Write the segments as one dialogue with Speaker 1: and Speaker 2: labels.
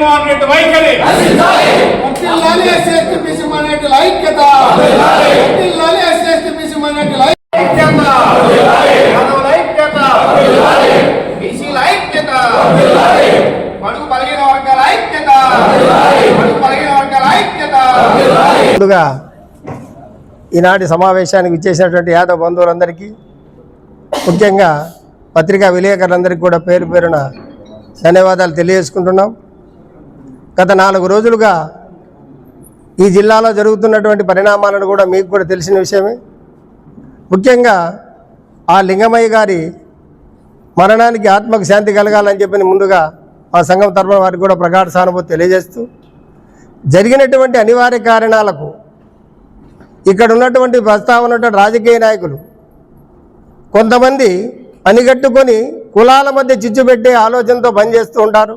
Speaker 1: జగన్మోహన్ రెడ్డి వైఖరి ఐక్యత
Speaker 2: ముందుగా ఈనాటి సమావేశానికి విచ్చేసినటువంటి యాదవ్ బంధువులందరికీ, ముఖ్యంగా పత్రికా విలేకరులందరికీ కూడా పేరు పేరున ధన్యవాదాలు తెలియజేసుకుంటున్నాం. గత 4 రోజులుగా ఈ జిల్లాలో జరుగుతున్నటువంటి పరిణామాలను కూడా మీకు కూడా తెలిసిన విషయమే. ముఖ్యంగా ఆ లింగమయ్య గారి మరణానికి ఆత్మకు శాంతి కలగాలని చెప్పి ముందుగా మా సంఘం తరఫున వారికి కూడా ప్రగాఢ సానుభూతి తెలియజేస్తూ, జరిగినటువంటి అనివార్య కారణాలకు ఇక్కడ ఉన్నటువంటి ప్రస్తావన రాజకీయ నాయకులు కొంతమంది పనిగట్టుకొని కులాల మధ్య చిచ్చు పెట్టే ఆలోచనతో పనిచేస్తూ ఉంటారు.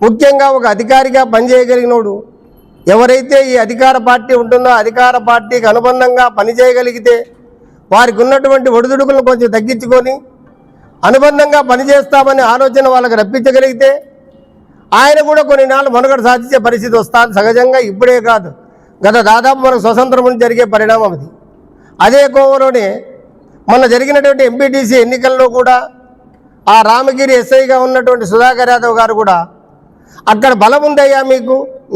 Speaker 2: ముఖ్యంగా ఒక అధికారిగా పనిచేయగలిగినోడు ఎవరైతే ఈ అధికార పార్టీ ఉంటుందో అధికార పార్టీకి అనుబంధంగా పనిచేయగలిగితే వారికి ఉన్నటువంటి ఒడిదుడుకులను కొంచెం తగ్గించుకొని అనుబంధంగా పనిచేస్తామనే ఆలోచన వాళ్ళకి రప్పించగలిగితే ఆయన కూడా కొన్ని నాళ్ళు మనుగడ సాధించే పరిస్థితి వస్తుంది. సహజంగా ఇప్పుడే కాదు, గత దాదాపు మనకు స్వతంత్రం నుంచి జరిగే పరిణామం అది. అదే కోవలోనే మొన్న జరిగినటువంటి ఎంపీటీసీ ఎన్నికల్లో కూడా ఆ రామగిరి ఎస్ఐగా ఉన్నటువంటి సుధాకర్ యాదవ్ గారు కూడా అక్కడ బలం ఉందయ్యా,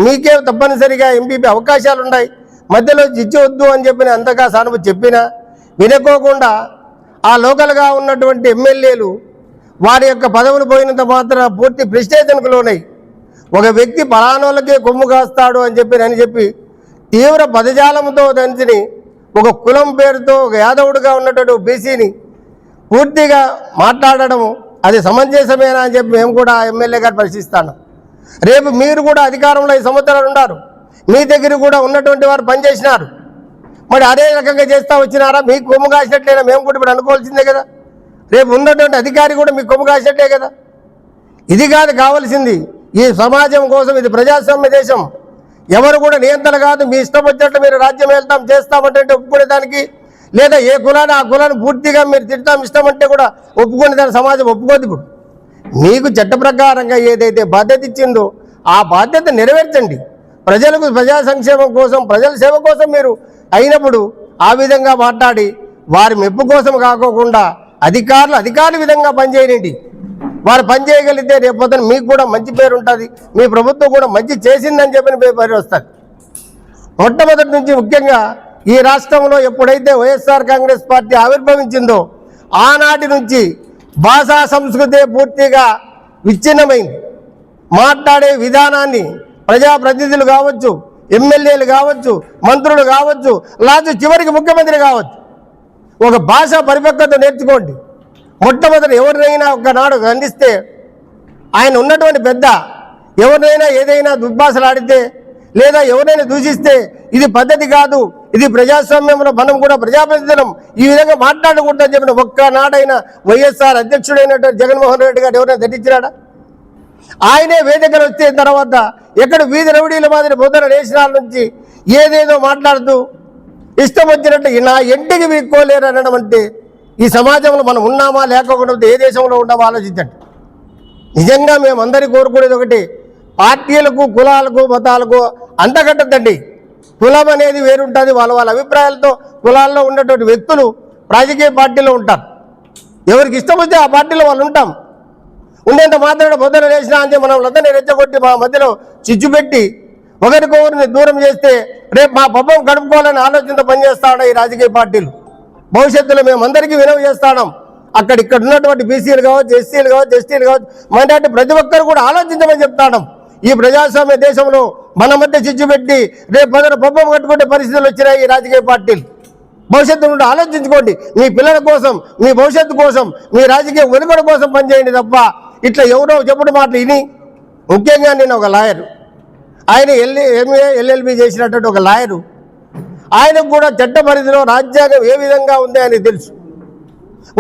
Speaker 2: మీకే తప్పనిసరిగా ఎంపీపీ అవకాశాలు ఉన్నాయి, మధ్యలో ఇచ్చవద్దు అని చెప్పిన అంతగా సానుభూతి చెప్పినా వినుకోకుండా ఆ లోకల్గా ఉన్నటువంటి ఎమ్మెల్యేలు వారి యొక్క పదవులు పోయినంత మాత్రం పూర్తి ప్రెస్టేషన్కు లోనై ఒక వ్యక్తి పలానోళ్ళకే కొమ్ము కాస్తాడు అని చెప్పి తీవ్ర పదజాలంతో దంచిని ఒక కులం పేరుతో ఒక యాదవుడిగా ఉన్నటువంటి బీసీని పూర్తిగా మాట్లాడడం అది సమంజసమేనా అని చెప్పి మేము కూడా ఎమ్మెల్యే గారు పరిశీలిస్తాను. రేపు మీరు కూడా అధికారంలో 5 సంవత్సరాలు ఉన్నారు, మీ దగ్గర కూడా ఉన్నటువంటి వారు పనిచేసినారు, మరి అదే రకంగా చేస్తూ వచ్చినారా? మీకు కొమ్ము కాసినట్లేనా? మేము కూడా ఇప్పుడు అనుకోవాల్సిందే కదా. రేపు ఉన్నటువంటి అధికారి కూడా మీకు కొమ్ము కాసినట్లే కదా. ఇది కాదు కావాల్సింది. ఈ సమాజం కోసం, ఇది ప్రజాస్వామ్య దేశం, ఎవరు కూడా నియంత్రణ కాదు. మీ ఇష్టం వచ్చినట్లు మీరు రాజ్యం వెళ్తాం చేస్తామంటే ఒప్పుకునేదానికి, లేదా ఏ కులాన్ని ఆ కులాన్ని పూర్తిగా మీరు తిడతాం ఇష్టం అంటే కూడా ఒప్పుకునేదాన్ని సమాజం ఒప్పుకోదు. ఇప్పుడు మీకు చట్ట ప్రకారంగా ఏదైతే బాధ్యత ఇచ్చిందో ఆ బాధ్యత నెరవేర్చండి. ప్రజలకు ప్రజా సంక్షేమం కోసం, ప్రజల సేవ కోసం మీరు అయినప్పుడు ఆ విధంగా మాట్లాడి వారి మెప్పు కోసం కాకోకుండా అధికారుల విధంగా పనిచేయండి. వారు పనిచేయగలిగితే రేపొద్దున మీకు కూడా మంచి పేరు ఉంటుంది, మీ ప్రభుత్వం కూడా మంచి చేసిందని చెప్పిన పేరు వస్తుంది. మొట్టమొదటి నుంచి ముఖ్యంగా ఈ రాష్ట్రంలో ఎప్పుడైతే వైఎస్ఆర్ కాంగ్రెస్ పార్టీ ఆవిర్భవించిందో ఆనాటి నుంచి భాషా సంస్కృతి పూర్తిగా విచ్ఛిన్నమైంది. మాట్లాడే విధానాన్ని ప్రజాప్రతినిధులు కావచ్చు, ఎమ్మెల్యేలు కావచ్చు, మంత్రులు కావచ్చు, లేదా చివరికి ముఖ్యమంత్రి కావచ్చు, ఒక భాషా పరిపక్వత నేర్చుకోండి. మొట్టమొదటి ఎవరినైనా ఒకనాడు ఖండిస్తే, ఆయన ఉన్నటువంటి పెద్ద ఎవరినైనా ఏదైనా దుర్భాషలాడితే లేదా ఎవరైనా దూషిస్తే ఇది పద్ధతి కాదు, ఇది ప్రజాస్వామ్యంలో మనం కూడా ప్రజాప్రతినిధులం, ఈ విధంగా మాట్లాడకూడదని చెప్పిన ఒక్కనాడైనా వైఎస్ఆర్ అధ్యక్షుడైనటువంటి జగన్మోహన్ రెడ్డి గారు ఎవరైనా దండించినాడా? ఆయనే వేదికలు వచ్చిన తర్వాత ఎక్కడ వీధి రౌడీల మాదిరి బొద్దల నేషనాల నుంచి ఏదేదో మాట్లాడుతూ ఇష్టం వచ్చినట్టు నా ఇంటికి వీక్కోలేరు అనడం అంటే ఈ సమాజంలో మనం ఉన్నామా లేకపోతే ఏ దేశంలో ఉన్నామో ఆలోచించండి. నిజంగా మేము అందరి కోరుకునేది ఒకటి, పార్టీలకు కులాలకు మతాలకు అంతకట్టద్దండి. కులం అనేది వేరుంటుంది, వాళ్ళ అభిప్రాయాలతో కులాల్లో ఉన్నటువంటి వ్యక్తులు రాజకీయ పార్టీలో ఉంటారు. ఎవరికి ఇష్టం వస్తే ఆ పార్టీలో వాళ్ళు ఉంటాం. ఉండేంత మాత్రం పొద్దున వేసినా అంటే మనం అందరినీ రెచ్చగొట్టి మా మధ్యలో చిచ్చు పెట్టి ఒకరికొకరిని దూరం చేస్తే రేపు మా పబ్బం గడుపుకోవాలని ఆలోచనతో పనిచేస్తాడు ఈ రాజకీయ పార్టీలు. భవిష్యత్తులో మేము అందరికీ వినవి చేస్తాం. ఇక్కడ ఉన్నటువంటి బీసీలు కావచ్చు, ఎస్సీలు కావచ్చు, ఎస్టీలు కావచ్చు, మైనార్టీ ప్రతి ఒక్కరు కూడా ఆలోచించమని చెప్తాం. ఈ ప్రజాస్వామ్య దేశంలో మన మధ్య చిచ్చు పెట్టి రేపు పబ్బం కట్టుకునే పరిస్థితులు వచ్చినాయి ఈ రాజకీయ పార్టీలు. భవిష్యత్తు నుండి ఆలోచించుకోండి. మీ పిల్లల కోసం, మీ భవిష్యత్తు కోసం, మీ రాజకీయ వెనుకడ కోసం పనిచేయండి తప్ప ఇట్లా ఎవరో చెప్పుడు మాటలు ఇని. ముఖ్యంగా నేను ఒక లాయరు, ఆయన ఎంఏ ఎల్ఎల్బి చేసినటువంటి ఒక లాయరు, ఆయనకు కూడా చట్ట పరిధిలో రాజ్యాంగం ఏ విధంగా ఉంది అని తెలుసు.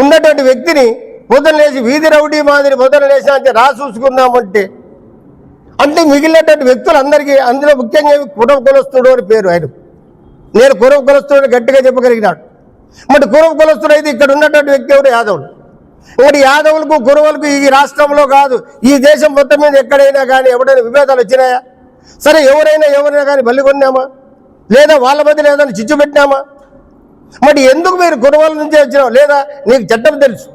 Speaker 2: ఉన్నటువంటి వ్యక్తిని పొద్దున లేచి వీధి రౌడీ మాదిరి పొద్దున లేచి అంటే చూసుకుందామంటే అంటే మిగిలినటువంటి వ్యక్తులందరికీ అందులో ముఖ్యంగా కురం కులస్తుడు అని పేరు. ఆయన నేను కురం కులస్తుడు గట్టిగా చెప్పగలిగినాడు. మరి కురం కులస్తుడు అయితే ఇక్కడ ఉన్నటువంటి వ్యక్తి ఎవరు? యాదవుడు. మరి యాదవులకు కురువలకు ఈ రాష్ట్రంలో కాదు, ఈ దేశం మొత్తం మీద ఎక్కడైనా కానీ ఎవడైనా విభేదాలు వచ్చినాయా? సరే, ఎవరైనా కానీ బలి కొన్నామా? లేదా వాళ్ళ మధ్యలో ఏదైనా చిచ్చు పెట్టినామా? మరి ఎందుకు మీరు కురువల నుంచే వచ్చినావు? లేదా నీకు చట్టం తెలుసు,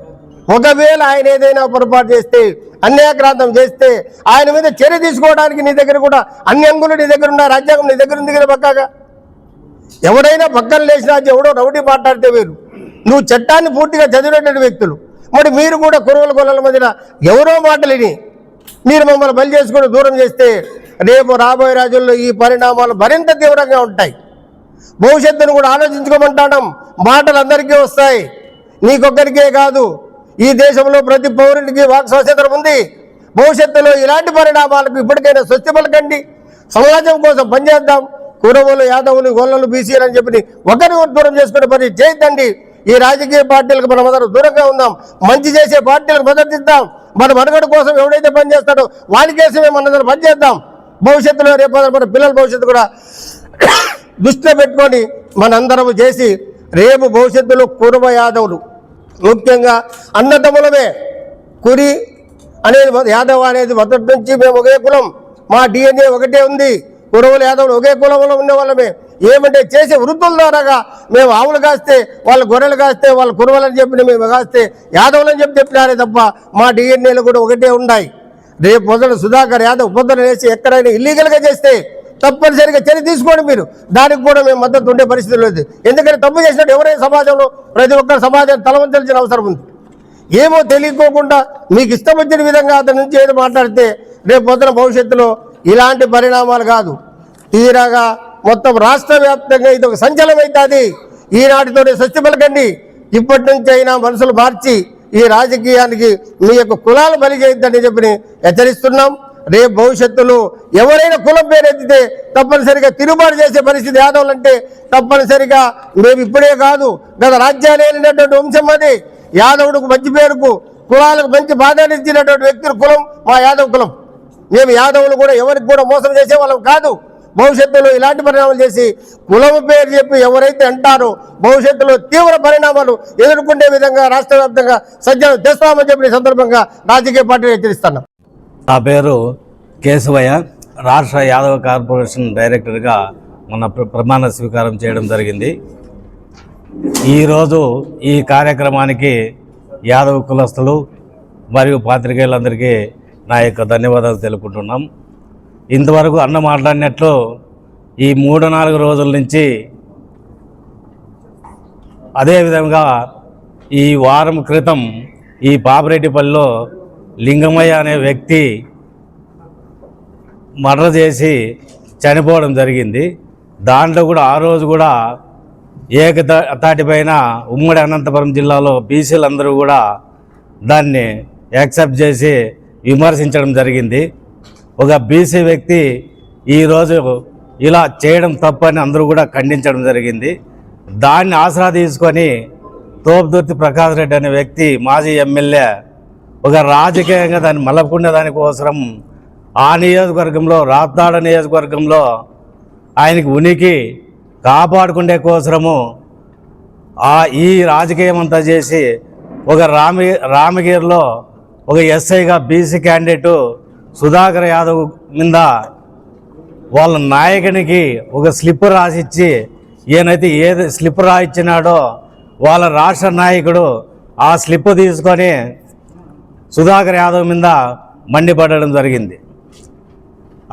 Speaker 2: ఒకవేళ ఆయన ఏదైనా పొరపాటు చేస్తే, అన్యాక్రాంతం చేస్తే ఆయన మీద చర్య తీసుకోవడానికి నీ దగ్గర కూడా అన్ని అంగులు నీ దగ్గర ఉన్న రాజ్యాంగం నీ దగ్గర ఉంది కదా పక్కాగా. ఎవరైనా పక్కన లేచిన ఎవడో రౌడీ మాట్లాడితే వేరు, నువ్వు చట్టాన్ని పూర్తిగా చదివినటువంటి వ్యక్తులు. మరి మీరు కూడా కురువల గొల్లల మధ్యన ఎవరో మాటలిని మీరు మమ్మల్ని బలి చేసుకుని దూరం చేస్తే రేపు రాబోయే రోజుల్లో ఈ పరిణామాలు మరింత తీవ్రంగా ఉంటాయి. భవిష్యత్తును కూడా ఆలోచించుకోమంటాం. మాటలు అందరికీ వస్తాయి, నీకొక్కరికే కాదు. ఈ దేశంలో ప్రతి పౌరునికి వాక్ స్వాతంత్రం ఉంది. భవిష్యత్తులో ఇలాంటి పరిణామాలకు ఇప్పటికైనా స్వస్తి పలకండి. సమాజం కోసం పనిచేద్దాం. కురవులు, యాదవులు, గొల్లలు, బీసీలు అని చెప్పి ఒకరిని దూరం చేసుకునే పని చేయొద్దండి. ఈ రాజకీయ పార్టీలకు మనం అందరం దూరంగా ఉందాం. మంచి చేసే పార్టీలకు మద్దతిద్దాం. మన మనుగడ కోసం ఎవడైతే పనిచేస్తాడో వానికేసమే మనందరం పనిచేద్దాం. భవిష్యత్తులో రేపు మన పిల్లల భవిష్యత్తు కూడా దృష్టిలో పెట్టుకొని మనందరం చేసి రేపు భవిష్యత్తులో కురువ యాదవులు ముఖ్యంగా అన్నదమ్ములమే. కురి అనేది యాదవ్ అనేది మొదటి నుంచి మేము ఒకే కులం, మా DNA ఒకటే ఉంది. కురువులు యాదవులు ఒకే కులంలో ఉన్న వాళ్ళమే. ఏమంటే చేసే వృత్తుల ద్వారాగా మేము ఆవులు కాస్తే వాళ్ళు గొర్రెలు కాస్తే వాళ్ళు కురువలని చెప్పిన మేము కాస్తే యాదవులని చెప్పినారే తప్ప మా DNAలు కూడా ఒకటే ఉన్నాయి. రేపు మొదలు సుధాకర్ యాదవ్ పొద్దున వేసి ఎక్కడైనా ఇల్లీగల్గా చేస్తే తప్పనిసరిగా చర్య తీసుకోండి. మీరు దానికి కూడా మేము మద్దతు ఉండే పరిస్థితి లేదు. ఎందుకంటే తప్పు చేసినట్టు ఎవరైనా సమాజంలో ప్రతి ఒక్కరు సమాజాన్ని తలవంచాల్సిన అవసరం ఉంది. ఏమో తెలియకోకుండా మీకు ఇష్టం వచ్చిన విధంగా అతని నుంచి ఏదో మాట్లాడితే రేపు పొద్దున భవిష్యత్తులో ఇలాంటి పరిణామాలు కాదు, తీరాగా మొత్తం రాష్ట్ర వ్యాప్తంగా ఇది ఒక సంచలనం అవుతుంది. ఈనాటితోనే స్వస్తి పలకండి. ఇప్పటి నుంచి అయినా మనసులు మార్చి ఈ రాజకీయానికి మీ యొక్క కులాలు బలి చేయొద్దని చెప్పి హెచ్చరిస్తున్నాం. రేపు భవిష్యత్తులో ఎవరైనా కులం పేరెత్తితే తప్పనిసరిగా తిరుగుబాటు చేసే పరిస్థితి యాదవులు అంటే తప్పనిసరిగా మేము ఇప్పుడే కాదు గత రాజ్యాలు వెళ్ళినటువంటి వంశం అది. యాదవుడికి మంచి పేరుకు కులాలకు మంచి ప్రాధాన్యత ఇచ్చినటువంటి వ్యక్తుల కులం మా యాదవ్ కులం. మేము యాదవులు కూడా ఎవరికి కూడా మోసం చేసే వాళ్ళం కాదు. భవిష్యత్తులో ఇలాంటి పరిణామాలు చేసి కులం పేరు చెప్పి ఎవరైతే అంటారో భవిష్యత్తులో తీవ్ర పరిణామాలు ఎదుర్కొనే విధంగా రాష్ట్ర వ్యాప్తంగా సజ్జనం తెస్తామని చెప్పిన సందర్భంగా రాజకీయ పార్టీలు హెచ్చరిస్తున్నాం.
Speaker 3: నా పేరు కేశవయ్య, రాష్ట్ర యాదవ కార్పొరేషన్ డైరెక్టర్గా మన ప్రమాణ స్వీకారం చేయడం జరిగింది. ఈరోజు ఈ కార్యక్రమానికి యాదవ కులస్తులు మరియు పాత్రికేయులందరికీ నా యొక్క ధన్యవాదాలు తెలుపుకుంటున్నాం. ఇంతవరకు అన్న మాట్లాడినట్లు ఈ 3-4 రోజుల నుంచి అదేవిధంగా ఈ వారం క్రితం ఈ పాపిరెడ్డిపల్లిలో లింగమయ్య అనే వ్యక్తి మర్డర్ చేసి చనిపోవడం జరిగింది. దాంట్లో కూడా ఆ రోజు కూడా ఏకతాటిపైన ఉమ్మడి అనంతపురం జిల్లాలో బీసీలందరూ కూడా దాన్ని యాక్సెప్ట్ చేసి విమర్శించడం జరిగింది. ఒక బీసీ వ్యక్తి ఈరోజు ఇలా చేయడం తప్పని అందరూ కూడా ఖండించడం జరిగింది. దాన్ని ఆసరా తీసుకొని తోపుదుర్తి ప్రకాష్ రెడ్డి అనే వ్యక్తి మాజీ ఎమ్మెల్యే ఒక రాజకీయంగా దాన్ని మలపుకునే దానికోసం ఆ నియోజకవర్గంలో రాప్తాడ నియోజకవర్గంలో ఆయనకి ఉనికి కాపాడుకునే కోసము ఈ రాజకీయం అంతా చేసి ఒక రామగిరిలో ఒక ఎస్ఐగా బీసీ క్యాండిడేటు సుధాకర్ యాదవ్ మీద వాళ్ళ నాయకునికి ఒక స్లిప్ రాసిచ్చి ఈయనైతే ఏది స్లిప్ రాయిచ్చినాడో వాళ్ళ రాష్ట్ర నాయకుడు ఆ స్లిప్ తీసుకొని సుధాకర్ యాదవ్ మీద మండిపడడం జరిగింది.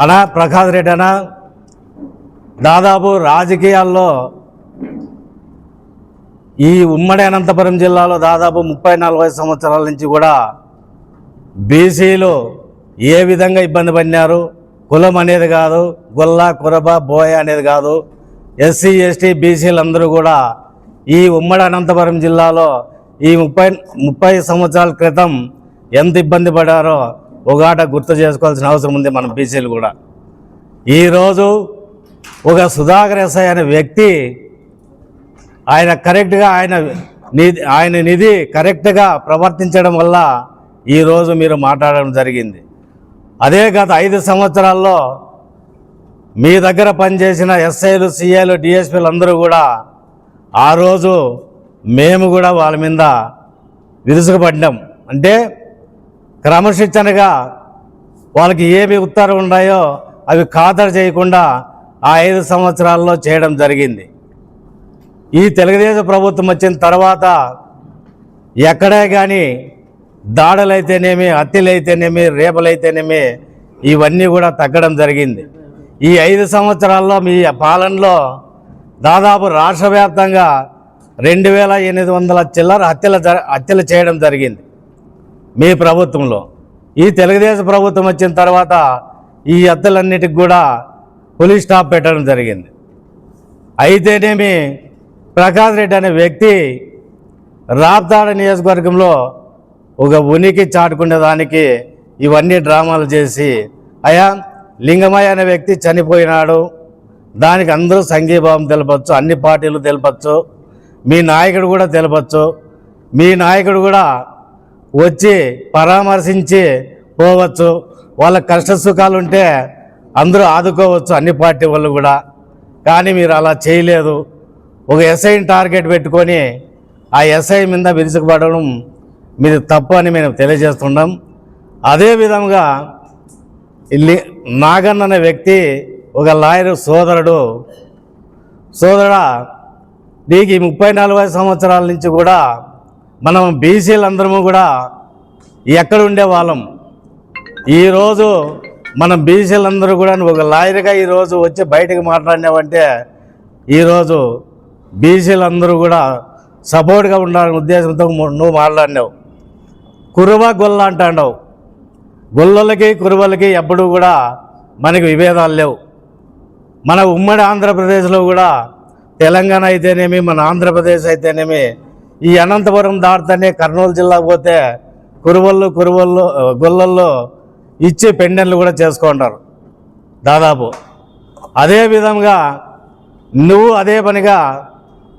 Speaker 3: అలా ప్రకాష్ రెడ్డి అన్న దాదాపు రాజకీయాల్లో ఈ ఉమ్మడి అనంతపురం జిల్లాలో దాదాపు 30-40 సంవత్సరాల నుంచి కూడా బీసీలు ఏ విధంగా ఇబ్బంది పడినారు. కులం అనేది కాదు, గొల్ల కురబ బోయ అనేది కాదు, ఎస్సీ ఎస్టీ బీసీలు అందరూ కూడా ఈ ఉమ్మడి అనంతపురం జిల్లాలో ఈ 30 సంవత్సరాల క్రితం ఎంత ఇబ్బంది పడారో ఒకట గుర్తు చేసుకోవాల్సిన అవసరం ఉంది మన బీసీలు కూడా. ఈరోజు ఒక సుధాకర్ ఎస్ఐ అనే వ్యక్తి ఆయన కరెక్ట్గా ఆయన నిధి కరెక్ట్గా ప్రవర్తించడం వల్ల ఈరోజు మీరు మాట్లాడడం జరిగింది. అదే గత 5 సంవత్సరాల్లో మీ దగ్గర పనిచేసిన ఎస్ఐలు, సిఐలు, డిఎస్పీలు అందరూ కూడా ఆ రోజు మేము కూడా వాళ్ళ మీద విరుసుకుపడ్డాం. అంటే క్రమశిక్షణగా వాళ్ళకి ఏమి ఉత్తర్వులు ఉన్నాయో అవి ఖాతరు చేయకుండా ఆ 5 సంవత్సరాల్లో చేయడం జరిగింది. ఈ తెలుగుదేశం ప్రభుత్వం వచ్చిన తర్వాత ఎక్కడే కానీ దాడులైతేనేమి, హత్యలైతేనేమి, రేపలైతేనేమి ఇవన్నీ కూడా తగ్గడం జరిగింది. ఈ 5 సంవత్సరాల్లో మీ పాలనలో దాదాపు రాష్ట్ర వ్యాప్తంగా 2800 చిల్లర హత్యలు చేయడం జరిగింది మీ ప్రభుత్వంలో. ఈ తెలుగుదేశం ప్రభుత్వం వచ్చిన తర్వాత ఈ హత్యలన్నిటికి కూడా పోలీస్ స్టాప్ పెట్టడం జరిగింది. అయితేనేమి ప్రకాష్ రెడ్డి అనే వ్యక్తి రాప్తాడ నియోజకవర్గంలో ఒక ఉనికి చాటుకునేదానికి ఇవన్నీ డ్రామాలు చేసి, అయ్యా లింగమయ్య అనే వ్యక్తి చనిపోయినాడు, దానికి అందరూ సంఘీభావం తెలపచ్చు, అన్ని పార్టీలు తెలపచ్చు, మీ నాయకుడు కూడా తెలపచ్చు, మీ నాయకుడు కూడా వచ్చి పరామర్శించి పోవచ్చు, వాళ్ళ కష్ట సుఖాలు ఉంటే అందరూ ఆదుకోవచ్చు అన్ని పార్టీ వాళ్ళు కూడా. కానీ మీరు అలా చేయలేదు. ఒక ఎస్ఐని టార్గెట్ పెట్టుకొని ఆ ఎస్ఐ మీద విరుచుకుపడడం మీది తప్పు అని మేము తెలియజేస్తున్నాం. అదేవిధంగా నాగన్న అనే వ్యక్తి ఒక లాయరు సోదరుడా నీకు ఈ 30-40 సంవత్సరాల నుంచి కూడా మనం బీసీలందరము కూడా ఎక్కడ ఉండేవాళ్ళం. ఈరోజు మనం బీసీలందరూ కూడా నువ్వు ఒక లాయర్గా ఈరోజు వచ్చి బయటకు మాట్లాడినావంటే ఈరోజు బీసీలందరూ కూడా సపోర్ట్గా ఉండాలనే ఉద్దేశంతో నువ్వు మాట్లాడినావు. కురువ గొల్ల అంటావు. గొల్లలకి కురువలకి ఎప్పుడూ కూడా మనకి విభేదాలు లేవు. మన ఉమ్మడి ఆంధ్రప్రదేశ్లో కూడా తెలంగాణ అయితేనేమి, మన ఆంధ్రప్రదేశ్ అయితేనేమి, ఈ అనంతపురం దాటుతూనే కర్నూలు జిల్లాకు పోతే గొల్లల్లో ఇచ్చి పెండెన్లు కూడా చేసుకుంటారు దాదాపు. అదే విధంగా నువ్వు అదే పనిగా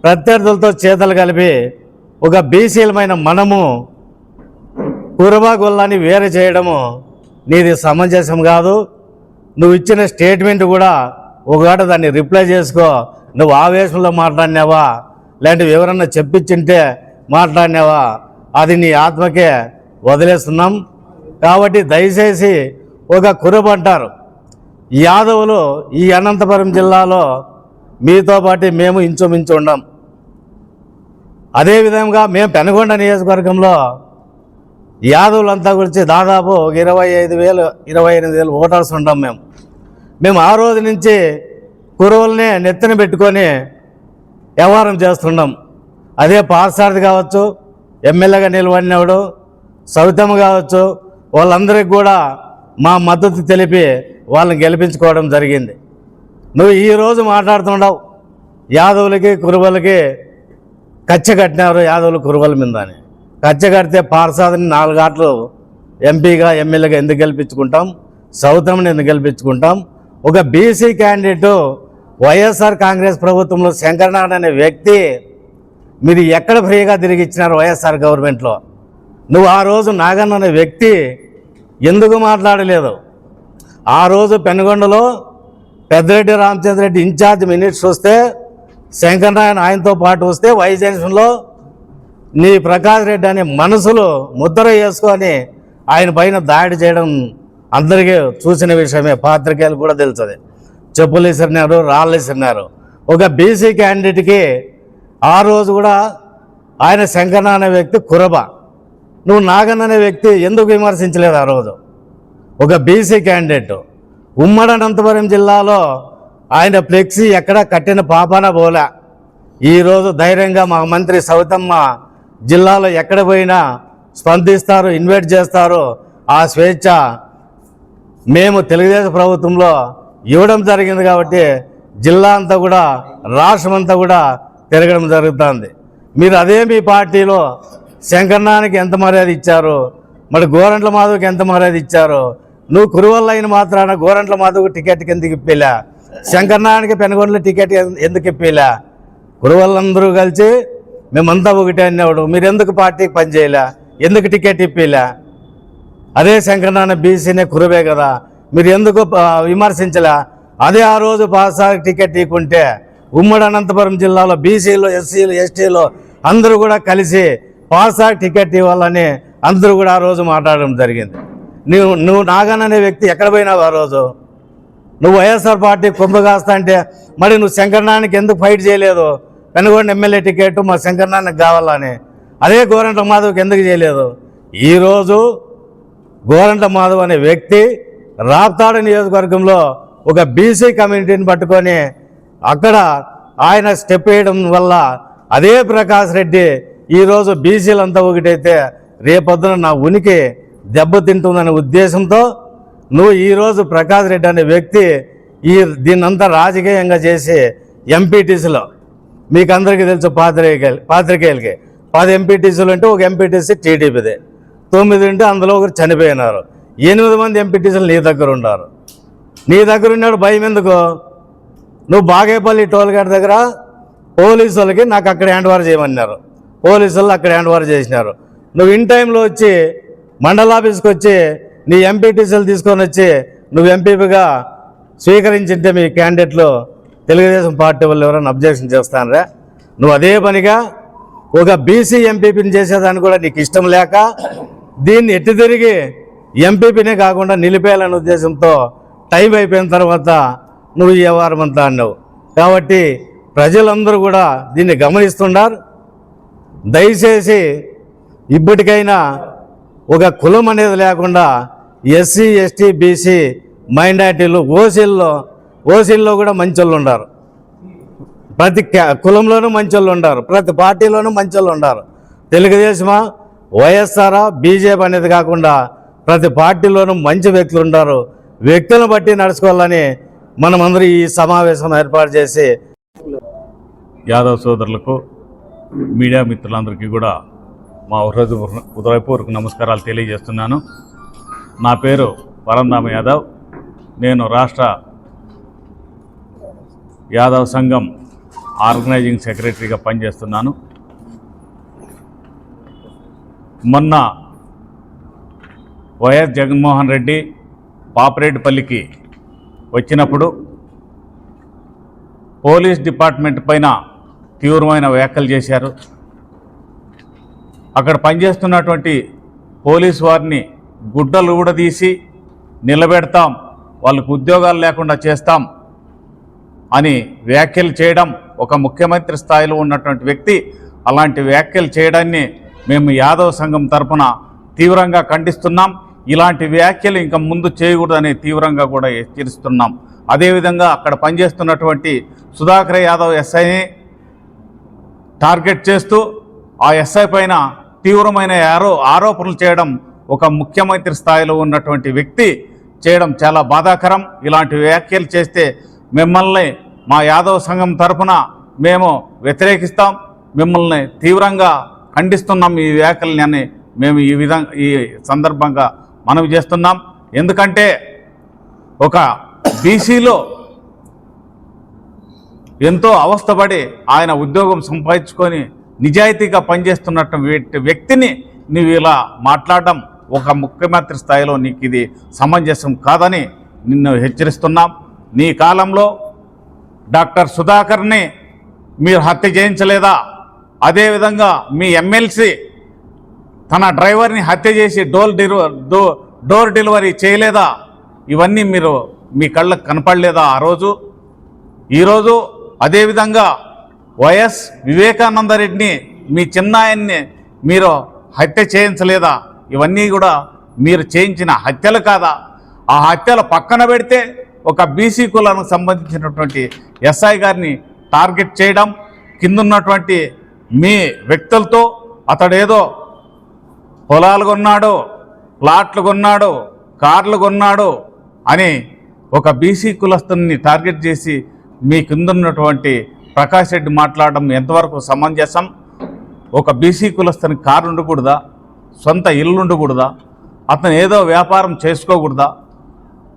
Speaker 3: ప్రత్యర్థులతో చేతలు కలిపి ఒక బీసీలమైన మనము కురుబా గొల్లాన్ని వేరు చేయడము నీది సమంజసం కాదు. నువ్వు ఇచ్చిన స్టేట్మెంట్ కూడా ఒకవేళ దాన్ని రిప్లై చేసుకో. నువ్వు ఆవేశంలో మాట్లాడినావా, లేదంటే ఎవరన్నా చెప్పించింటే మాట్లాడినావా, అది నీ ఆత్మకే వదిలేస్తున్నాం. కాబట్టి దయచేసి ఒక కురుబ అంటారు యాదవులు ఈ అనంతపురం జిల్లాలో మీతో పాటు మేము ఇంచుమించు ఉన్నాం. అదేవిధంగా మేము పెనుగొండ నియోజకవర్గంలో యాదవులంతా గురించి దాదాపు 25,000-28,000 ఓటర్స్ ఉంటాం. మేము ఆ రోజు నుంచి కురువుల్ని నెత్తిన పెట్టుకొని వ్యవహారం చేస్తున్నాం. అదే పార్సారథి కావచ్చు, ఎమ్మెల్యేగా నిలబడినవాడు సవితమ్మ కావచ్చు, వాళ్ళందరికీ కూడా మా మద్దతు తెలిపి వాళ్ళని గెలిపించుకోవడం జరిగింది. నువ్వు ఈరోజు మాట్లాడుతుండవు యాదవులకి కురువలకి కచ్చ కట్టినారు యాదవులు కురువల మీద అని. కచ్చ కడితే పార్సారథిని 4 ఆటలు ఎంపీగా ఎమ్మెల్యేగా ఎందుకు గెలిపించుకుంటాం, సౌతమ్మని ఎందుకు గెలిపించుకుంటాం? ఒక బీసీ క్యాండిడేటు వైఎస్ఆర్ కాంగ్రెస్ ప్రభుత్వంలో శంకరనారాయణ అనే వ్యక్తి మీరు ఎక్కడ ఫ్రీగా తిరిగి ఇచ్చినారు వైఎస్ఆర్ గవర్నమెంట్లో? నువ్వు ఆ రోజు నాగన్న అనే వ్యక్తి ఎందుకు మాట్లాడలేదు? ఆ రోజు పెనుగొండలో పెద్దిరెడ్డి రామచంద్రరెడ్డి ఇన్ఛార్జ్ మినిస్టర్ వస్తే శంకరనారాయణ ఆయనతో పాటు వస్తే వైజాగ్లో నీ ప్రకాష్ రెడ్డి అనే మనసులో ముద్ర వేసుకొని ఆయన పైన దాడి చేయడం అందరికీ చూసిన విషయమే, పాత్రికేయులు కూడా తెలుస్తుంది. చెప్పులు విసిరినారు, రాళ్ళు విసిరినారు. ఒక బీసీ క్యాండిడేట్కి ఆ రోజు కూడా ఆయన శంకరనారాయణ అనే వ్యక్తి కురబ, నువ్వు నాగన్న అనే వ్యక్తి ఎందుకు విమర్శించలేదు? ఆ రోజు ఒక బీసీ క్యాండిడేట్ ఉమ్మడి అనంతపురం జిల్లాలో ఆయన ఫ్లెక్సీ ఎక్కడ కట్టిన పాపాన పోలే. ఈరోజు ధైర్యంగా మా మంత్రి సవితమ్మ జిల్లాలో ఎక్కడ పోయినా స్పందిస్తారు, ఇన్వైట్ చేస్తారు. ఆ స్వేచ్ఛ మేము తెలుగుదేశం ప్రభుత్వంలో ఇవ్వడం జరిగింది కాబట్టి జిల్లా అంతా కూడా రాష్ట్రం అంతా కూడా తిరగడం జరుగుతుంది. మీరు అదే మీ పార్టీలో శంకరనారాయణకి ఎంత మర్యాద ఇచ్చారు, మరి గోరంట్ల మాధవ్కి ఎంత మర్యాద ఇచ్చారు? నువ్వు కురువల్ల అయిన మాత్రాన గోరంట్ల మాధవ్కి టికెట్ ఎందుకు ఇప్పిలా? శంకరనారాయణకి పెనుగొండలో టికెట్ ఎందుకు ఇప్పిలా? కురువల్లందరూ కలిసి మేమంతా ఒకటే అనేవాడు. మీరు ఎందుకు పార్టీకి పనిచేయలే? ఎందుకు టికెట్ ఇప్పిలా? అదే శంకరనారాయణ బీసీనే కురువే కదా, మీరు ఎందుకు విమర్శించలే? అదే ఆ రోజు పార్సారథి టికెట్ ఇవ్వకుంటే ఉమ్మడి అనంతపురం జిల్లాలో బీసీలు, ఎస్సీలు, ఎస్టీలు అందరూ కూడా కలిసి పార్సారథి టికెట్ ఇవ్వాలని అందరూ కూడా ఆ రోజు మాట్లాడడం జరిగింది. నువ్వు నాగన్ అనే వ్యక్తి ఎక్కడ పోయినావు ఆ రోజు? నువ్వు వైఎస్ఆర్ పార్టీ కొమ్ము కాస్తా అంటే మరి నువ్వు శంకరనానికి ఎందుకు ఫైట్ చేయలేదు? పెనుగొండ ఎమ్మెల్యే టికెట్ మా శంకరనానికి కావాలని. అదే గోరంట్ల మాధవ్కి ఎందుకు చేయలేదు? ఈరోజు గోరంట్ల మాధవ్ అనే వ్యక్తి రాప్తాడు నియోజకవర్గంలో ఒక బీసీ కమ్యూనిటీని పట్టుకొని అక్కడ ఆయన స్టెప్ వేయడం వల్ల అదే ప్రకాష్ రెడ్డి ఈరోజు బీసీలంతా ఒకటైతే రేపొద్దున నా ఉనికి దెబ్బతింటుందనే ఉద్దేశంతో నువ్వు ఈరోజు ప్రకాష్ రెడ్డి అనే వ్యక్తి దీన్నంతా రాజకీయంగా చేసి ఎంపీటీసీలో మీకు అందరికీ తెలుసు, పాత్రికేయులకి 10 ఎంపీటీసీలు అంటే ఒక ఎంపీటీసీ టీడీపీదే, 9 ఉంటే అందులో ఒకరు చనిపోయినారు. 8 మంది ఎంపీటీసీలు నీ దగ్గర ఉన్నారు. నీ దగ్గర ఉన్నాడు భయం ఎందుకు? నువ్వు బాగేపల్లి టోల్గేట్ దగ్గర పోలీసు వాళ్ళకి నాకు అక్కడ హ్యాండ్ ఓవర్ చేయమన్నారు. పోలీసు వాళ్ళు అక్కడ హ్యాండ్ ఓవర్ చేసినారు. నువ్వు ఇన్ టైంలో వచ్చి మండల ఆఫీస్కి వచ్చి నీ ఎంపీటీసీలు తీసుకొని వచ్చి నువ్వు ఎంపీపీగా స్వీకరించింటే మీ క్యాండిడేట్లు తెలుగుదేశం పార్టీ వాళ్ళు ఎవరైనా అబ్జెక్షన్ చేస్తానరా? నువ్వు అదే పనిగా ఒక బీసీ ఎంపీపీని చేసేదాన్ని కూడా నీకు ఇష్టం లేక దీన్ని ఎట్టి తిరిగి ఎంపీపీనే కాకుండా నిలిపేయాలనే ఉద్దేశంతో టైం అయిపోయిన తర్వాత నువ్వు ఈ వ్యవహారం అంతా అన్నావు. కాబట్టి ప్రజలందరూ కూడా దీన్ని గమనిస్తున్నారు. దయచేసి ఇప్పటికైనా ఒక కులం అనేది లేకుండా ఎస్సీ ఎస్టీ బీసీ మైనార్టీలు ఓసీల్లో కూడా మంచోళ్ళు ఉన్నారు. ప్రతి కులంలోనూ మంచోళ్ళు ఉన్నారు, ప్రతి పార్టీలోనూ మంచోళ్ళు ఉన్నారు. తెలుగుదేశమా వైఎస్ఆరా బీజేపీ అనేది కాకుండా ప్రతి పార్టీలోనూ మంచి వ్యక్తులు ఉన్నారు. వ్యక్తులను బట్టి నడుచుకోవాలని మనమందరూ ఈ సమావేశం ఏర్పాటు చేసి
Speaker 4: యాదవ్ సోదరులకు మీడియా మిత్రులందరికీ కూడా మా హృదయపూర్వక నమస్కారాలు తెలియజేస్తున్నాను. నా పేరు పరంధామ యాదవ్. నేను రాష్ట్ర యాదవ్ సంఘం ఆర్గనైజింగ్ సెక్రటరీగా పనిచేస్తున్నాను. మొన్న వైఎస్ జగన్మోహన్ రెడ్డి పాపిరెడ్డిపల్లికి వచ్చినప్పుడు పోలీస్ డిపార్ట్మెంట్ పైన తీవ్రమైన వ్యాఖ్యలు చేశారు. అక్కడ పనిచేస్తున్నటువంటి పోలీసు వారిని గుడ్డలు ఊడదీసి నిలబెడతాం, వాళ్ళకు ఉద్యోగాలు లేకుండా చేస్తాం అని వ్యాఖ్యలు చేయడం ఒక ముఖ్యమంత్రి స్థాయిలో ఉన్నటువంటి వ్యక్తి అలాంటి వ్యాఖ్యలు చేయడాన్ని మేము యాదవ్ సంఘం తరఫున తీవ్రంగా ఖండిస్తున్నాం. ఇలాంటి వ్యాఖ్యలు ఇంకా ముందు చేయకూడదని తీవ్రంగా కూడా హెచ్చరిస్తున్నాం. అదేవిధంగా అక్కడ పనిచేస్తున్నటువంటి సుధాకర్ యాదవ్ ఎస్ఐని టార్గెట్ చేస్తూ ఆ ఎస్ఐ పైన తీవ్రమైన ఆరోపణలు చేయడం ఒక ముఖ్యమంత్రి స్థాయిలో ఉన్నటువంటి వ్యక్తి చేయడం చాలా బాధాకరం. ఇలాంటి వ్యాఖ్యలు చేస్తే మిమ్మల్ని మా యాదవ్ సంఘం తరఫున మేము వ్యతిరేకిస్తాం, మిమ్మల్ని తీవ్రంగా ఖండిస్తున్నాం. ఈ వ్యాఖ్యలని మేము ఈ సందర్భంగా మనవి చేస్తున్నాం. ఎందుకంటే ఒక బీసీలో ఎంతో అవస్థపడి ఆయన ఉద్యోగం సంపాదించుకొని నిజాయితీగా పనిచేస్తున్నటువంటి వ్యక్తిని నువ్వు ఇలా మాట్లాడడం ఒక ముఖ్యమంత్రి స్థాయిలో నీకు ఇది సమంజసం కాదని నిన్ను హెచ్చరిస్తున్నాం. నీ కాలంలో డాక్టర్ సుధాకర్ని మీరు హత్య చేయించలేదా? అదేవిధంగా మీ ఎమ్మెల్సీ తన డ్రైవర్ని హత్య చేసి డోర్ డెలివరీ చేయలేదా? ఇవన్నీ మీరు మీ కళ్ళకు కనపడలేదా ఆ రోజు? ఈరోజు అదేవిధంగా వైఎస్ వివేకానంద రెడ్డిని మీ చిన్నాయన్ని మీరు హత్య చేయించలేదా? ఇవన్నీ కూడా మీరు చేయించిన హత్యలు కాదా? ఆ హత్యలు పక్కన పెడితే ఒక బీసీ కులానికి సంబంధించినటువంటి ఎస్ఐ గారిని టార్గెట్ చేయడం, కిందున్నటువంటి మీ వ్యక్తులతో అతడేదో పొలాలు కొన్నాడు, ప్లాట్లు కొన్నాడు, కార్లు కొన్నాడు అని ఒక బీసీ కులస్తుని టార్గెట్ చేసి మీ కిందున్నటువంటి ప్రకాష్ రెడ్డి మాట్లాడడం ఎంతవరకు సమంజసం? ఒక బీసీ కులస్తుని కారు ఉండకూడదా? సొంత ఇల్లు ఉండకూడదా? అతను ఏదో వ్యాపారం చేసుకోకూడదా?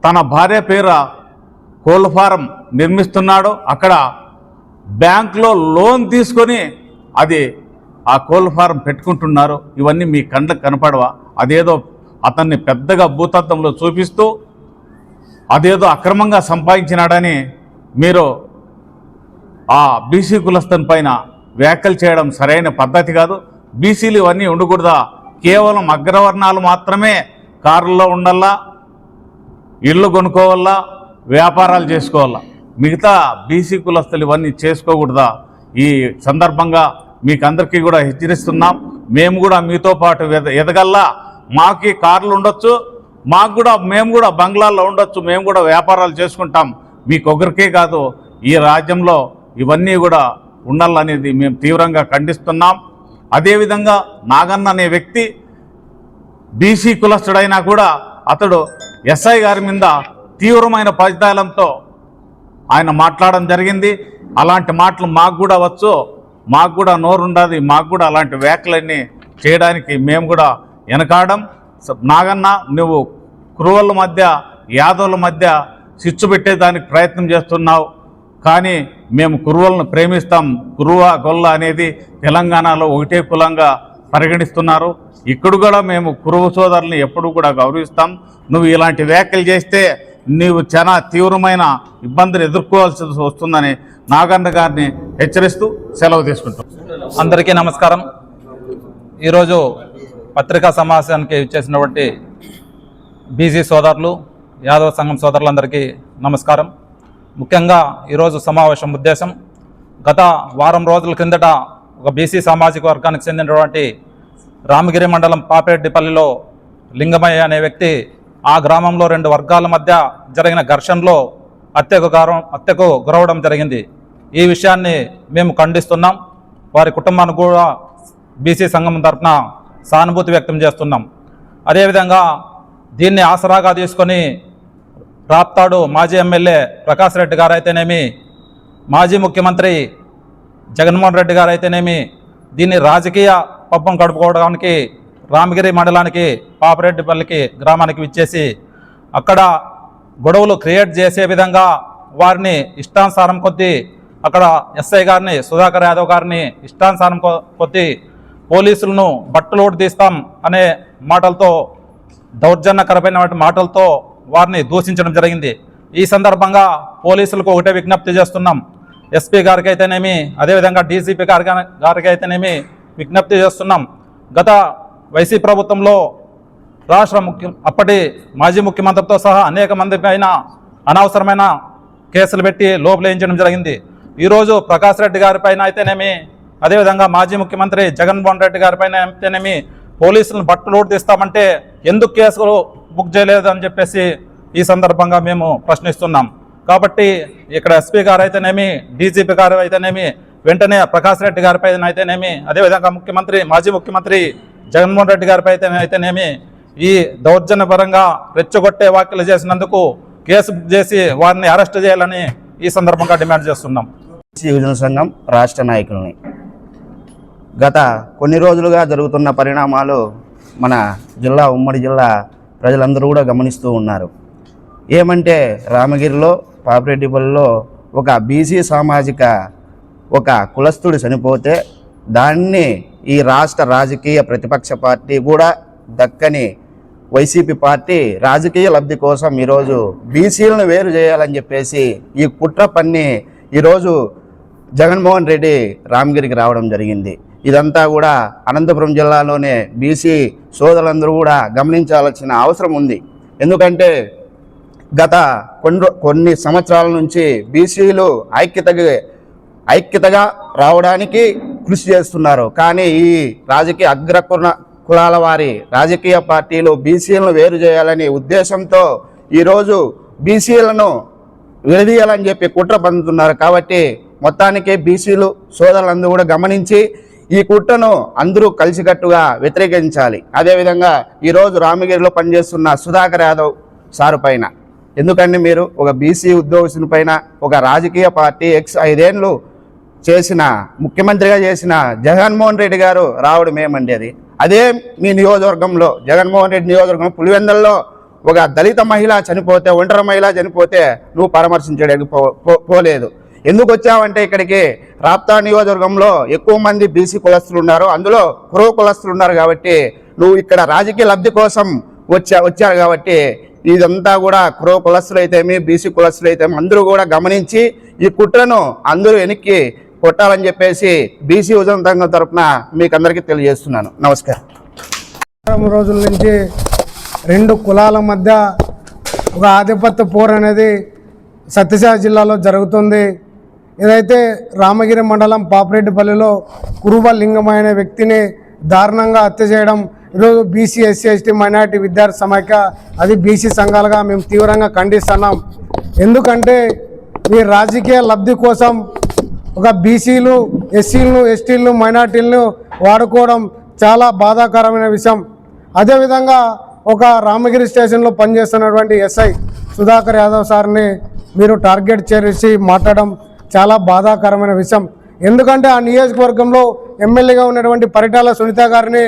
Speaker 4: తన భార్య పేర కోళ్ళ ఫారం నిర్మిస్తున్నాడు, అక్కడ బ్యాంకులో లోన్ తీసుకొని అది ఆ కోళ్ళ ఫారం పెట్టుకుంటున్నారు. ఇవన్నీ మీ కండ్లకు కనపడవా? అదేదో అతన్ని పెద్దగా భూతత్వంలో చూపిస్తూ అదేదో అక్రమంగా సంపాదించినాడని మీరు ఆ బీసీ కులస్తుని పైన వ్యాఖ్యలు చేయడం సరైన పద్ధతి కాదు. బీసీలు ఇవన్నీ ఉండకూడదా? కేవలం అగ్రవర్ణాలు మాత్రమే కారుల్లో ఉండాలా, ఇళ్ళు కొనుక్కోవాలా, వ్యాపారాలు చేసుకోవాలా, మిగతా బీసీ కులస్తులు ఇవన్నీ చేసుకోకూడదా? ఈ సందర్భంగా మీకు అందరికీ కూడా హెచ్చరిస్తున్నాం. మేము కూడా మీతో పాటు ఎదగల్లా. మాకు కార్లు ఉండొచ్చు, మేము కూడా బంగ్లాల్లో ఉండొచ్చు, మేము కూడా వ్యాపారాలు చేసుకుంటాం. మీకొకరికే కాదు, ఈ రాజ్యంలో ఇవన్నీ కూడా ఉండాలనేది మేము తీవ్రంగా ఖండిస్తున్నాం. అదేవిధంగా నాగన్న అనే వ్యక్తి బీసీ కులస్తుడైనా కూడా అతడు ఎస్ఐ గారి మీద తీవ్రమైన పదజాలంతో ఆయన మాట్లాడడం జరిగింది. అలాంటి మాటలు మాకు కూడా వచ్చు, మాకు కూడా నోరుండదు, మాకు కూడా అలాంటి వ్యాఖ్యలన్నీ చేయడానికి మేము కూడా వెనకాడం. నాగన్న, నువ్వు కురువల మధ్య యాదవుల మధ్య చిచ్చు పెట్టేదానికి ప్రయత్నం చేస్తున్నావు. కానీ మేము కురువలను ప్రేమిస్తాం. కురువ గొల్ల అనేది తెలంగాణలో ఒకటే కులంగా పరిగణిస్తున్నారు. ఇక్కడ కూడా మేము కురువ సోదరుల్ని ఎప్పుడు కూడా గౌరవిస్తాం. నువ్వు ఇలాంటి వ్యాఖ్యలు చేస్తే నీవు చాలా తీవ్రమైన ఇబ్బందులు ఎదుర్కోవాల్సి వస్తుందని నాగన్న గారిని హెచ్చరిస్తూ సెలవు తీసుకుంటాం.
Speaker 5: అందరికీ నమస్కారం. ఈరోజు పత్రికా సమావేశానికి ఇచ్చేసినటువంటి బీసీ సోదరులు, యాదవ సంఘం సోదరులందరికీ నమస్కారం. ముఖ్యంగా ఈరోజు సమావేశం ఉద్దేశం, గత వారం రోజుల కిందట ఒక బీసీ సామాజిక వర్గానికి చెందినటువంటి రామగిరి మండలం పాపిరెడ్డిపల్లిలో లింగమయ్య అనే వ్యక్తి ఆ గ్రామంలో 2 వర్గాల మధ్య జరిగిన ఘర్షణలో హత్యకు గురవడం జరిగింది. ఈ విషయాన్ని మేము ఖండిస్తున్నాం. వారి కుటుంబానికి కూడా బీసీ సంఘం తరఫున సానుభూతి వ్యక్తం చేస్తున్నాం. అదేవిధంగా దీన్ని ఆసరాగా తీసుకొని రాప్తాడు మాజీ ఎమ్మెల్యే ప్రకాష్ రెడ్డి గారు అయితేనేమి, మాజీ ముఖ్యమంత్రి జగన్మోహన్ రెడ్డి గారు అయితేనేమి దీన్ని రాజకీయ పబ్బం గడుపుకోవడానికి రామగిరి మండలానికి పాపిరెడ్డిపల్లికి గ్రామానికి విచ్చేసి అక్కడ గొడవలు క్రియేట్ చేసే విధంగా వారిని ఇష్టానుసారం కొద్దీ అక్కడ ఎస్ఐ గారిని, సుధాకర్ యాదవ్ గారిని ఇష్టానుసారం కొద్దీ పోలీసులను బట్టలోడు తీస్తాం అనే మాటలతో, దౌర్జన్యకరమైన మాటలతో వారిని దూషించడం జరిగింది. ఈ సందర్భంగా పోలీసులకు ఒకటే విజ్ఞప్తి చేస్తున్నాం. ఎస్పీ గారికి అయితేనేమి, అదేవిధంగా డీసీపీ గారికి అయితేనేమి విజ్ఞప్తి చేస్తున్నాం. గత వైసీ ప్రభుత్వంలో అప్పటి మాజీ ముఖ్యమంత్రితో సహా అనేక మంది పైన అనవసరమైన కేసులు పెట్టి లోపలేయించడం జరిగింది. ఈరోజు ప్రకాష్ రెడ్డి గారి పైన అయితేనేమి, అదేవిధంగా మాజీ ముఖ్యమంత్రి జగన్మోహన్ రెడ్డి గారి పైన అయితేనేమి పోలీసులను బట్టలోడు తీస్తామంటే ఎందుకు కేసులు బుక్ చేయలేదు అని చెప్పేసి ఈ సందర్భంగా మేము ప్రశ్నిస్తున్నాం. కాబట్టి ఇక్కడ ఎస్పీ గారు అయితేనేమి, డీజీపీ గారు అయితేనేమి వెంటనే ప్రకాష్ రెడ్డి గారిపై అయితేనేమి, అదేవిధంగా మాజీ ముఖ్యమంత్రి జగన్మోహన్ రెడ్డి గారిపై అయితేనేమి ఈ దౌర్జన్యపరంగా రెచ్చగొట్టే వ్యాఖ్యలు చేసినందుకు కేసు బుక్ చేసి వారిని అరెస్ట్ చేయాలని ఈ సందర్భంగా డిమాండ్ చేస్తున్నాం.
Speaker 6: యువజన సంఘం రాష్ట్ర నాయకుల్ని గత కొన్ని రోజులుగా జరుగుతున్న పరిణామాలు మన ఉమ్మడి జిల్లా ప్రజలందరూ కూడా గమనిస్తూ ఉన్నారు. ఏమంటే రామగిరిలో పాపిరెడ్డిపల్లిలో ఒక బీసీ సామాజిక ఒక కులస్తుడు చనిపోతే దాన్ని ఈ రాష్ట్ర రాజకీయ ప్రతిపక్ష పార్టీ కూడా దక్కని వైసీపీ పార్టీ రాజకీయ లబ్ధి కోసం ఈరోజు బీసీలను వేరు చేయాలని చెప్పేసి ఈ కుట్ర పన్ని ఈరోజు జగన్మోహన్ రెడ్డి రామగిరికి రావడం జరిగింది. ఇదంతా కూడా అనంతపురం జిల్లాలోనే బీసీ సోదరులందరూ కూడా గమనించాల్సిన అవసరం ఉంది. ఎందుకంటే గత కొన్ని సంవత్సరాల నుంచి బీసీలు ఐక్యతగా రావడానికి కృషి చేస్తున్నారు. కానీ ఈ రాజకీయ కులాల వారి రాజకీయ పార్టీలు బీసీలను వేరు చేయాలనే ఉద్దేశంతో ఈరోజు బీసీలను విడదీయాలని చెప్పి కుట్ర పందుతున్నారు. కాబట్టి మొత్తానికి బీసీలు సోదరులందరూ కూడా గమనించి ఈ కుట్రను అందరూ కలిసికట్టుగా వ్యతిరేకించాలి. అదేవిధంగా ఈరోజు రామగిరిలో పనిచేస్తున్న సుధాకర్ యాదవ్ సారు పైన, ఎందుకంటే మీరు ఒక బీసీ ఉద్యోగస్తుని పైన ఒక రాజకీయ పార్టీ 5 ఏళ్ళు చేసిన ముఖ్యమంత్రిగా చేసిన జగన్మోహన్ రెడ్డి గారు రావడం ఏమండి? అదే మీ నియోజకవర్గంలో జగన్మోహన్ రెడ్డి నియోజకవర్గంలో పులివెందల్లో ఒక దళిత మహిళ చనిపోతే, ఒంటరి మహిళ చనిపోతే నువ్వు పరామర్శించడానికి పోలేదు. ఎందుకు వచ్చావంటే ఇక్కడికి రాప్తా నియోజకవర్గంలో ఎక్కువ మంది బీసీ కులస్తులు ఉన్నారు, అందులో కురవ కులస్తులు ఉన్నారు. కాబట్టి నువ్వు ఇక్కడ రాజకీయ లబ్ధి కోసం వచ్చారు. కాబట్టి ఇదంతా కూడా కురవ కులస్తులు అయితేమి, బీసీ కులస్తులు అయితేమి అందరూ కూడా గమనించి ఈ కుట్రను అందరూ వెనక్కి కొట్టాలని చెప్పేసి బీసీ యువజన సంఘం తరఫున మీకు అందరికీ తెలియజేస్తున్నాను. నమస్కారం.
Speaker 7: రోజుల నుంచి రెండు కులాల మధ్య ఒక ఆధిపత్య పోరు అనేది సత్యసాయి జిల్లాలో జరుగుతుంది. ఏదైతే రామగిరి మండలం పాపిరెడ్డిపల్లిలో కురుబ లింగం అనే వ్యక్తిని దారుణంగా హత్య చేయడం ఈరోజు బీసీ ఎస్సీ ఎస్టీ మైనారిటీ విద్యార్థి సమైక్య అది బీసీ సంఘాలుగా మేము తీవ్రంగా ఖండిస్తున్నాం. ఎందుకంటే ఈ రాజకీయ లబ్ధి కోసం ఒక బీసీలు ఎస్సీలను ఎస్టీలను మైనార్టీలను వాడుకోవడం చాలా బాధాకరమైన విషయం. అదేవిధంగా ఒక రామగిరి స్టేషన్లో పనిచేస్తున్నటువంటి ఎస్ఐ సుధాకర్ యాదవ్ సార్ని మీరు టార్గెట్ చేసి మాట్లాడడం చాలా బాధాకరమైన విషయం. ఎందుకంటే ఆ నియోజకవర్గంలో ఎమ్మెల్యేగా ఉన్నటువంటి పరిటాల సునీత గారిని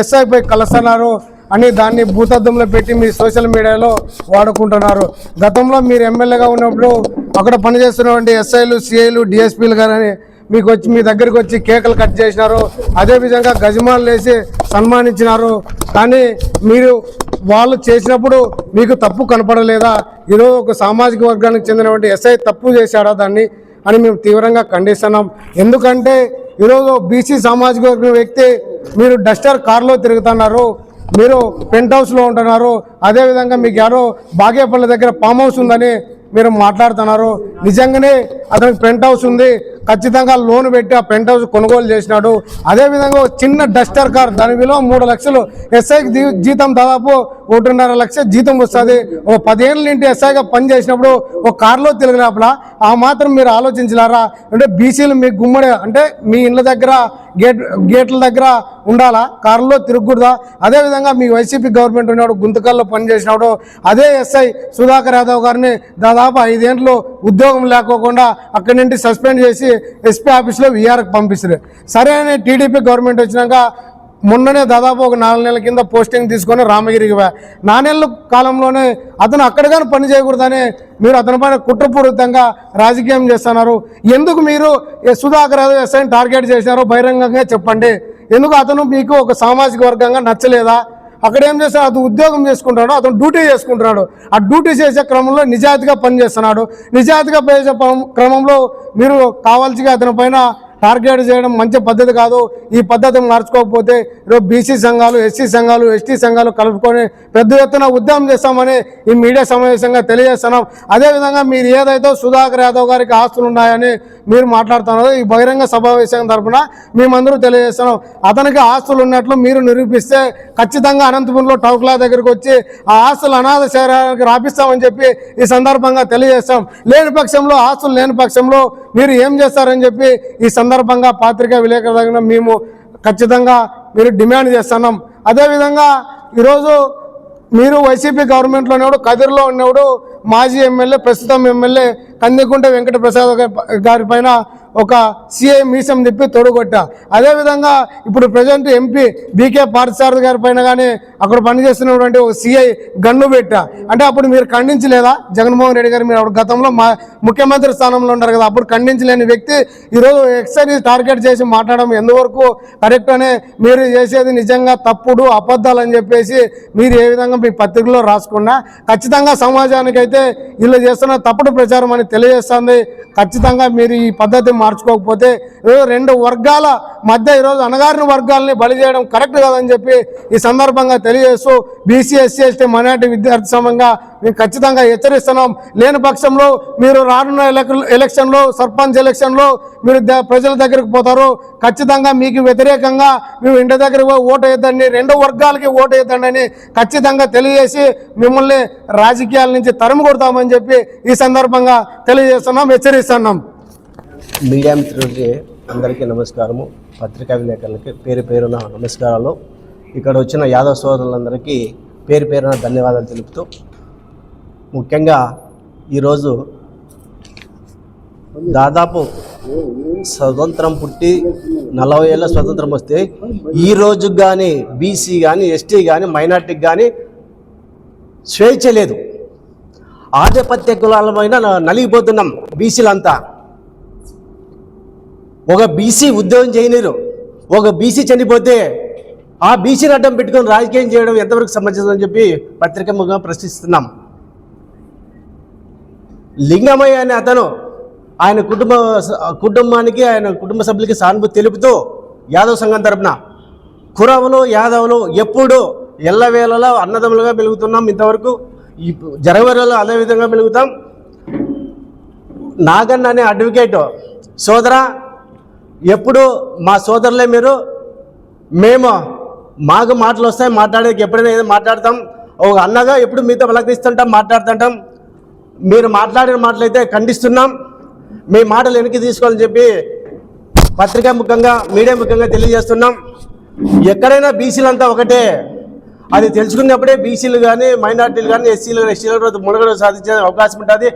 Speaker 7: ఎస్ఐపై కలుస్తున్నారు అని దాన్ని భూతద్దంలో పెట్టి మీ సోషల్ మీడియాలో వాడుకుంటున్నారు. గతంలో మీరు ఎమ్మెల్యేగా ఉన్నప్పుడు అక్కడ పనిచేస్తున్నటువంటి ఎస్ఐలు సిఐలు డిఎస్పీలు గారని మీకు వచ్చి మీ దగ్గరికి వచ్చి కేకలు కట్ చేసినారు. అదేవిధంగా గజమాలు వేసి సన్మానించినారు. కానీ మీరు వాళ్ళు చేసినప్పుడు మీకు తప్పు కనపడలేదా? ఈరోజు ఒక సామాజిక వర్గానికి చెందినటువంటి ఎస్ఐ తప్పు చేశాడా దాన్ని అని మేము తీవ్రంగా ఖండిస్తున్నాం. ఎందుకంటే ఈరోజు బీసీ సామాజిక వర్గం వ్యక్తి మీరు డస్టర్ కారులో తిరుగుతున్నారు, మీరు పెంట్ హౌస్లో ఉంటున్నారు. అదేవిధంగా మీకు ఎవరో బాగేపల్లి దగ్గర ఫామ్ హౌస్ ఉందని మీరు మాట్లాడుతున్నారు. నిజంగానే అతనికి పెంట్ హౌస్ ఉంది, ఖచ్చితంగా లోన్ పెట్టి ఆ పెంట్ హౌస్ కొనుగోలు చేసినాడు. అదేవిధంగా చిన్న డస్టర్ కార్ దాని విలువ 3 లక్షలు, ఎస్ఐకి జీతం దాదాపు 1.5 లక్ష జీతం వస్తుంది. ఒక 10 ఏళ్ళ నుండి ఎస్ఐగా పనిచేసినప్పుడు ఒక కారులో తిరిగినప్పుడు ఆ మాత్రం మీరు ఆలోచించలేరా? అంటే బీసీలు మీ గుమ్మడి అంటే మీ ఇళ్ళ దగ్గర గేట్ల దగ్గర ఉండాలా, కారులో తిరగకూడదా? అదేవిధంగా మీ వైసీపీ గవర్నమెంట్ ఉన్నాడు గుంతకల్లో పనిచేసినాడు అదే ఎస్ఐ సుధాకర్ యాదవ్ గారిని దాదాపు 5 ఏళ్ళు ఉద్యోగం లేకోకుండా అక్కడి నుండి సస్పెండ్ చేసి ఎస్పీ ఆఫీస్లో విఆర్కి పంపిస్తారు. సరే అని టీడీపీ గవర్నమెంట్ వచ్చినాక మొన్ననే దాదాపు ఒక 4 నెలల కింద పోస్టింగ్ తీసుకొని రామగిరికి 4 నెలల కాలంలోనే అతను అక్కడ కానీ పని చేయకూడదని మీరు అతని పైన కుట్రపూరితంగా రాజకీయం చేస్తున్నారు. ఎందుకు మీరు సుధాకర్ యాదవ్ ఎస్ఐని టార్గెట్ చేశారో బహిరంగంగా చెప్పండి. ఎందుకు అతను మీకు ఒక సామాజిక వర్గంగా నచ్చలేదా? అక్కడ ఏం చేస్తాడు? అతను ఉద్యోగం చేసుకుంటాడు, అతను డ్యూటీ చేసుకుంటున్నాడు. ఆ డ్యూటీ చేసే క్రమంలో నిజాయితీగా పనిచేస్తున్నాడు. నిజాయితీగా చేసే క్రమంలో మీరు కావాల్సిగా అతని పైన టార్గెట్ చేయడం మంచి పద్ధతి కాదు. ఈ పద్ధతి మార్చుకోకపోతే ఈరోజు బీసీ సంఘాలు ఎస్సీ సంఘాలు ఎస్టీ సంఘాలు కలుపుకొని పెద్ద ఎత్తున ఉద్యమం చేస్తామని ఈ మీడియా సమావేశంగా తెలియజేస్తున్నాం. అదేవిధంగా మీరు ఏదైతే సుధాకర్ యాదవ్ గారికి ఆస్తులు ఉన్నాయని మీరు మాట్లాడుతున్నారో ఈ బహిరంగ సమావేశం తరఫున మేమందరూ తెలియజేస్తున్నాం. అతనికి ఆస్తులు ఉన్నట్లు మీరు నిరూపిస్తే ఖచ్చితంగా అనంతపురంలో టౌక్లా దగ్గరికి వచ్చి ఆ ఆస్తులు అనాథ శరీరానికి రాపిస్తామని చెప్పి ఈ సందర్భంగా తెలియజేస్తాం. లేని పక్షంలో ఆస్తులు లేని పక్షంలో మీరు ఏం చేస్తారని చెప్పి ఈ సందర్భంగా పత్రికా విలేకరులుగా మేము ఖచ్చితంగా మీరు డిమాండ్ చేస్తున్నాం. అదేవిధంగా ఈరోజు మీరు వైసీపీ గవర్నమెంట్లో ఉన్నప్పుడు కదిరిలో ఉన్నప్పుడు మాజీ ఎమ్మెల్యే ప్రస్తుతం ఎమ్మెల్యే కందికుంట వెంకట ప్రసాద్ గారి పైన ఒక సిఐ మీసం తిప్పి తొడగొట్టా. అదేవిధంగా ఇప్పుడు ప్రజెంట్ ఎంపీ బీకే పార్థసారథి గారి పైన కానీ అక్కడ పనిచేస్తున్నటువంటి ఒక సిఐ గన్ను పెట్టా. అంటే అప్పుడు మీరు ఖండించలేదా? జగన్మోహన్ రెడ్డి గారు మీరు అప్పుడు గతంలో ముఖ్యమంత్రి స్థానంలో ఉన్నారు కదా, అప్పుడు ఖండించలేని వ్యక్తి ఈరోజు ఎక్సైజ్ టార్గెట్ చేసి మాట్లాడడం ఎంతవరకు కరెక్ట్ అనే మీరు చేసేది నిజంగా తప్పుడు అబద్ధాలు అని చెప్పేసి మీరు ఏ విధంగా మీ పత్రికలో రాసుకున్నా ఖచ్చితంగా సమాజానికి అయితే వీళ్ళు చేస్తున్న తప్పుడు ప్రచారం అని తెలియజేస్తుంది. ఖచ్చితంగా మీరు ఈ పద్ధతి మార్చుకోకపోతే రెండు వర్గాల మధ్య ఈరోజు అణగారిన వర్గాలని బలి చేయడం కరెక్ట్ కాదని చెప్పి ఈ సందర్భంగా తెలియజేస్తూ బీసీ ఎస్సీ ఎస్టీ మైనార్టీ విద్యార్థి సంఘంగా మేము ఖచ్చితంగా హెచ్చరిస్తున్నాం. లేని పక్షంలో మీరు రానున్న ఎలక్షన్లో సర్పంచ్ ఎలక్షన్లో మీరు ప్రజల దగ్గరికి పోతారు. ఖచ్చితంగా మీకు వ్యతిరేకంగా మేము ఇంటి దగ్గరికి ఓటు వేద్దండి, రెండు వర్గాలకి ఓటు వేద్దండి అని ఖచ్చితంగా తెలియజేసి మిమ్మల్ని రాజకీయాల నుంచి తరిమి కొడతామని చెప్పి ఈ సందర్భంగా తెలియజేస్తున్నాం, హెచ్చరిస్తున్నాం.
Speaker 2: మీడియా మిత్రులకి అందరికీ నమస్కారము. పత్రికా విలేకరులకి పేరు పేరున నమస్కారాలు. ఇక్కడ వచ్చిన యాదవ్ సోదరులందరికీ పేరు పేరున ధన్యవాదాలు తెలుపుతూ ముఖ్యంగా ఈరోజు దాదాపు స్వతంత్రం పుట్టి 40 ఏళ్ళ స్వతంత్రం వస్తే ఈ రోజు కానీ బీసీ కానీ ఎస్టీ కానీ మైనార్టీకి కానీ స్వేచ్ఛ లేదు. ఆధిపత్య కులాలమైన నలిగిపోతున్నాం బీసీలంతా. ఒక బీసీ ఉద్యోగం చేయలేరు, ఒక బీసీ చనిపోతే ఆ బీసీని అడ్డం పెట్టుకొని రాజకీయం చేయడం ఎంతవరకు సమంజసం అని చెప్పి పత్రికముగా ప్రశ్నిస్తున్నాం. లింగమయ్య అనే అతను ఆయన కుటుంబానికి ఆయన కుటుంబ సభ్యులకి సానుభూతి తెలుపుతూ యాదవ్ సంఘం తరపున కురవులు యాదవులు ఎప్పుడు ఎల్లవేళలా అన్నదమ్ములుగా మెలుగుతున్నాం. ఇంతవరకు జరగవరలో అదే విధంగా మెలుగుతాం. నాగన్న అనే అడ్వకేట్ సోదరా, ఎప్పుడు మా సోదరులే మీరు. మాకు మాటలు వస్తాయి, మాట్లాడేకి ఎప్పుడైనా ఏదో మాట్లాడతాం. ఒక అన్నగా ఎప్పుడు మీతో పలకరిస్తుంటాం, మాట్లాడుతుంటాం. మీరు మాట్లాడిన మాటలైతే ఖండిస్తున్నాం. మీ మాటలు వెనక్కి తీసుకోవాలని చెప్పి పత్రికా ముఖంగా మీడియా ముఖంగా తెలియజేస్తున్నాం. ఎక్కడైనా బీసీలంతా ఒకటే, అది తెలుసుకున్నప్పుడే బీసీలు కానీ మైనార్టీలు కానీ ఎస్సీలు మునగడ సాధించే అవకాశం ఉంటుంది.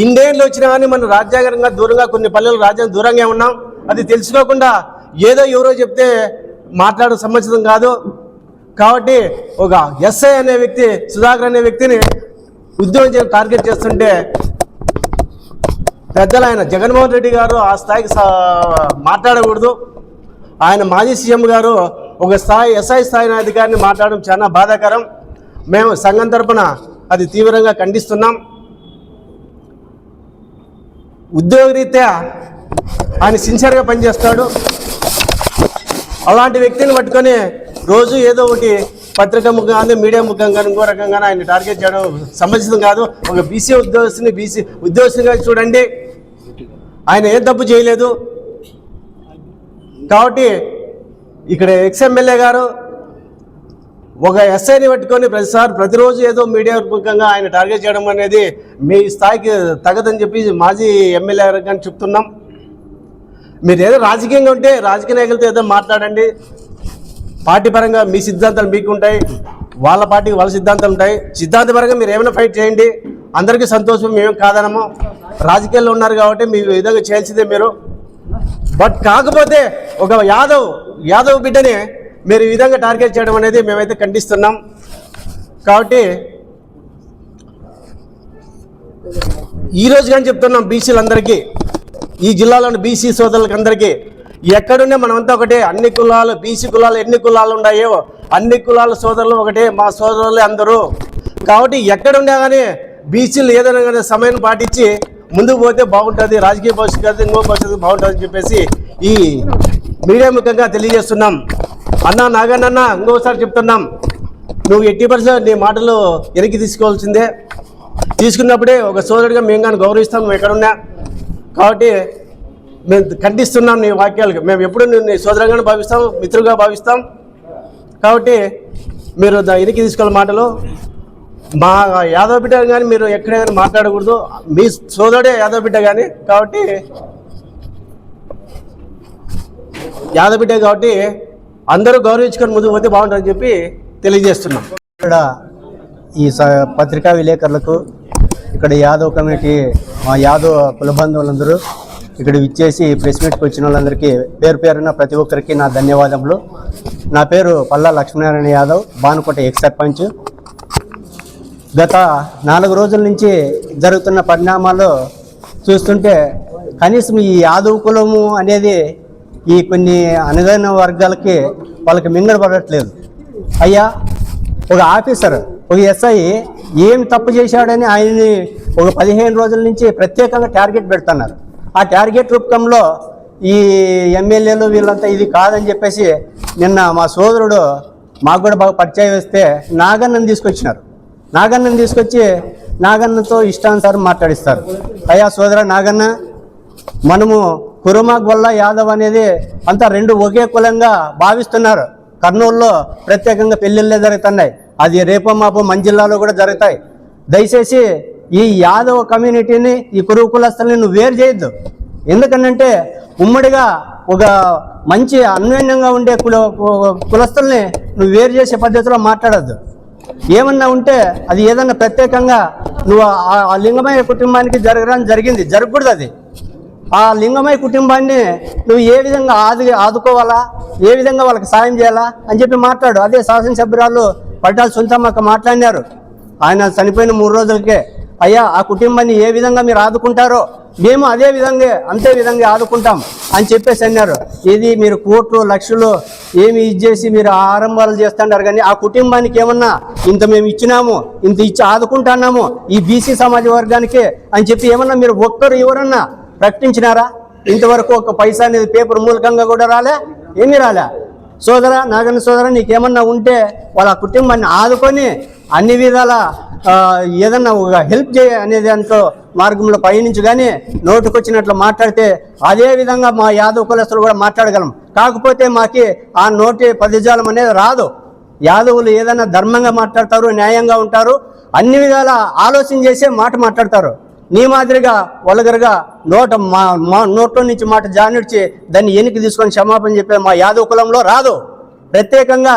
Speaker 2: ఇండియన్లు వచ్చినా కానీ మనం రాజ్యాంగంగా దూరంగా కొన్ని పల్లెలు రాజ్యాంగం దూరంగా ఉన్నాం. అది తెలుసుకోకుండా ఏదో ఎవరో చెప్తే మాట్లాడడం సముచితం కాదు. కాబట్టి ఒక ఎస్ఐ అనే వ్యక్తి, సుధాకర్ అనే వ్యక్తిని ఉద్యోగం చేసి టార్గెట్ చేస్తుంటే పెద్దలు ఆయన జగన్మోహన్ రెడ్డి గారు ఆ స్థాయికి మాట్లాడకూడదు. ఆయన మాజీ సీఎం గారు ఒక స్థాయి ఎస్ఐ స్థాయి అధికారిని మాట్లాడడం చాలా బాధాకరం. మేము సంఘం తరపున అది తీవ్రంగా ఖండిస్తున్నాం. ఉద్యోగరీత్యా ఆయన సిన్సియర్గా పనిచేస్తాడు. అలాంటి వ్యక్తిని పట్టుకొని రోజు ఏదో ఒకటి పత్రికా ముఖంగా మీడియా ముఖంగా ఇంకో రకంగా ఆయన టార్గెట్ చేయడం సముచితం కాదు. ఒక బీసీ ఉద్యోగస్తునిగా చూడండి, ఆయన ఏం తప్పు చేయలేదు. కాబట్టి ఇక్కడ ఎక్స్ఎమ్మెల్యే గారు ఒక ఎస్ఐని పట్టుకొని ప్రతిరోజు ఏదో మీడియా ముఖంగా ఆయన టార్గెట్ చేయడం అనేది మీ స్థాయికి తగదని చెప్పి మాజీ ఎమ్మెల్యే గారు చెప్తున్నాం. మీరు ఏదో రాజకీయంగా ఉంటే రాజకీయ నాయకులతో ఏదో మాట్లాడండి. పార్టీ పరంగా మీ సిద్ధాంతాలు మీకు ఉంటాయి, వాళ్ళ పార్టీకి వాళ్ళ సిద్ధాంతాలు ఉంటాయి. సిద్ధాంతపరంగా మీరు ఏమైనా ఫైట్ చేయండి, అందరికీ సంతోషం, మేము కాదనము. రాజకీయాల్లో ఉన్నారు కాబట్టి మీ విధంగా చేయాల్సిందే మీరు. బట్ కాకపోతే ఒక యాదవ్ బిడ్డని మీరు ఈ విధంగా టార్గెట్ చేయడం అనేది మేమైతే ఖండిస్తున్నాం. కాబట్టి ఈరోజు కానీ చెప్తున్నాం బీసీలందరికీ, ఈ జిల్లాలోని బీసీ సోదరులకి అందరికీ, ఎక్కడున్నా మనమంతా ఒకటే. అన్ని కులాలు, బీసీ కులాలు ఎన్ని కులాలు ఉన్నాయో అన్ని కులాల సోదరులు ఒకటే, మా సోదరులే అందరూ. కాబట్టి ఎక్కడున్నా కానీ బీసీలు ఏదైనా కానీ సమయం పాటించి ముందుకు పోతే బాగుంటుంది, రాజకీయ భవిష్యత్తు ఇంకో భవిష్యత్తు బాగుంటుంది అని చెప్పేసి ఈ మీడియా ముఖంగా తెలియజేస్తున్నాం. నాగన్న ఇంకోసారి చెప్తున్నాం, నువ్వు 80% నీ మాటలు వెనక్కి తీసుకోవాల్సిందే. తీసుకున్నప్పుడే ఒక సోదరుడిగా మేము కానీ గౌరవిస్తాం, నువ్వు ఎక్కడున్నా. కాబట్టి మేము ఖండిస్తున్నాం నీ వాక్యాలకు. మేము ఎప్పుడు నీ సోదరంగానే భావిస్తాం, మిత్రులుగా భావిస్తాం. కాబట్టి మీరు వెనక్కి తీసుకోవాలి మాటలు. మా యాదవ్ బిడ్డ కానీ మీరు ఎక్కడైనా మాట్లాడకూడదు, మీ సోదరుడే యాదవ్ బిడ్డ కానీ. కాబట్టి యాదవ్ బిడ్డ కాబట్టి అందరూ గౌరవించుకొని ముందుకు పోతే బాగుంటుందని చెప్పి తెలియజేస్తున్నాం.
Speaker 8: ఇక్కడ ఈ పత్రికా విలేకరులకు, ఇక్కడ యాదవ్ కమిటీ, మా యాదవ్ కుల బంధువులందరూ ఇక్కడ విచ్చేసి ప్రెస్ మీట్కి వచ్చిన వాళ్ళందరికీ పేరు పేరున ప్రతి ఒక్కరికి నా ధన్యవాదములు. నా పేరు పల్లా లక్ష్మీనారాయణ యాదవ్, బానుకోట ఎక్స్ సర్పంచ్. గత 4 రోజుల నుంచి జరుగుతున్న పరిణామాలు చూస్తుంటే కనీసం ఈ యాదవ్ కులము అనేది ఈ కొన్ని అనుగైన వర్గాలకి వాళ్ళకి మింగడపడట్లేదు. అయ్యా, ఒక ఆఫీసర్, ఒక ఎస్ఐ ఏం తప్పు చేశాడని ఆయన్ని ఒక 15 రోజుల నుంచి ప్రత్యేకంగా టార్గెట్ పెడుతున్నారు. ఆ టార్గెట్ రూపంలో ఈ ఎమ్మెల్యేలు వీళ్ళంతా ఇది కాదని చెప్పేసి నిన్న మా సోదరుడు మాకు కూడా బాగా పరిచయం వేస్తే నాగన్నని తీసుకొచ్చినారు. నాగన్నని తీసుకొచ్చి నాగన్నతో ఇష్టానుసారం మాట్లాడిస్తారు. అయ్యా సోదర నాగన్న, మనము కురుమ గొల్ల యాదవ్ అనేది అంతా రెండు ఒకే కులంగా భావిస్తున్నారు. కర్నూలులో ప్రత్యేకంగా పెళ్ళిళ్ళే జరుగుతున్నాయి, అది రేపో మాపో మన జిల్లాలో కూడా జరుగుతాయి. దయచేసి ఈ యాదవ కమ్యూనిటీని, ఈ కురువు కులస్తుల్ని నువ్వు వేరు చేయొద్దు. ఎందుకనంటే ఉమ్మడిగా ఒక మంచి అన్యోన్యంగా ఉండే కులస్తుల్ని నువ్వు వేరు చేసే పద్ధతిలో మాట్లాడద్దు. ఏమన్నా ఉంటే అది ఏదన్నా ప్రత్యేకంగా నువ్వు ఆ లింగమయ్య కుటుంబానికి జరిగింది, జరగకూడదు. అది ఆ లింగమయ్య కుటుంబాన్ని నువ్వు ఏ విధంగా ఆదుకోవాలా, ఏ విధంగా వాళ్ళకి సాయం చేయాలా అని చెప్పి మాట్లాడు. అదే శాసనసభ్యురాలు పట్టాల సుంతమ్మక్క మాట్లాడినారు ఆయన చనిపోయిన 3 రోజులకే. అయ్యా, ఆ కుటుంబాన్ని ఏ విధంగా మీరు ఆదుకుంటారో మేము అంతే విధంగా ఆదుకుంటాం అని చెప్పేసి అన్నారు. ఇది మీరు కోట్లు లక్షలు ఏమి ఇచ్చేసి మీరు ఆరంభాలు చేస్తున్నారు, కానీ ఆ కుటుంబానికి ఏమన్నా ఇంత మేము ఇచ్చినాము, ఇంత ఇచ్చి ఆదుకుంటున్నాము ఈ బీసీ సమాజ వర్గానికి అని చెప్పి ఏమన్నా మీరు ఒక్కరు ఎవరన్నా ప్రకటించినారా? ఇంతవరకు ఒక పైసా అనేది పేపర్ మూలకంగా కూడా రాలే, ఏమీ రాలే. సోదర నాగన్న సోదర నీకేమన్నా ఉంటే వాళ్ళ కుటుంబాన్ని ఆదుకొని అన్ని విధాల ఏదన్నా ఒక హెల్ప్ చేయ అనే దాంట్లో మార్గంలో పయనించి కానీ నోటుకొచ్చినట్లు మాట్లాడితే అదే విధంగా మా యాదవ్ కులస్తులు కూడా మాట్లాడగలం. కాకపోతే మాకి ఆ నోటి పదజాలం అనేది రాదు. యాదవులు ఏదైనా ధర్మంగా మాట్లాడతారు, న్యాయంగా ఉంటారు, అన్ని విధాల ఆలోచన చేసే మాట మాట్లాడతారు. నీ మాదిరిగా వలగరగా నోట్లో నుంచి మాట జానిడ్చి దాన్ని ఎన్నికి తీసుకొని క్షమాపణ చెప్పే మా యాదవ్ కులంలో రాదు. ప్రత్యేకంగా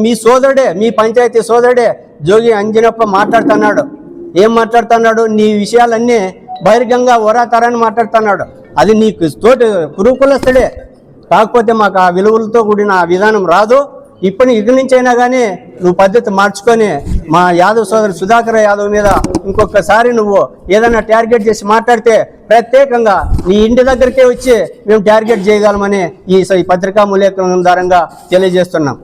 Speaker 8: మీ సోదరుడే, మీ పంచాయతీ సోదరుడే జోగి అంజనప్ప మాట్లాడుతున్నాడు. ఏం మాట్లాడుతున్నాడు? నీ విషయాలన్నీ బహిర్గంగా ఓరాతారని మాట్లాడుతున్నాడు. అది నీకు తోటి కురుకులస్తుడే. కాకపోతే మాకు ఆ విలువలతో కూడిన ఆ విధానం రాదు. ఇక్కడి నుంచి అయినా కానీ నువ్వు పద్ధతి మార్చుకొని మా యాదవ్ సోదరు సుధాకర్ యాదవ్ మీద ఇంకొకసారి నువ్వు ఏదైనా టార్గెట్ చేసి మాట్లాడితే ప్రత్యేకంగా నీ ఇంటి దగ్గరికే వచ్చి మేము టార్గెట్ చేయగలమని ఈ పత్రికా మూల్యాంకనం ద్వారంగా తెలియజేస్తున్నాం.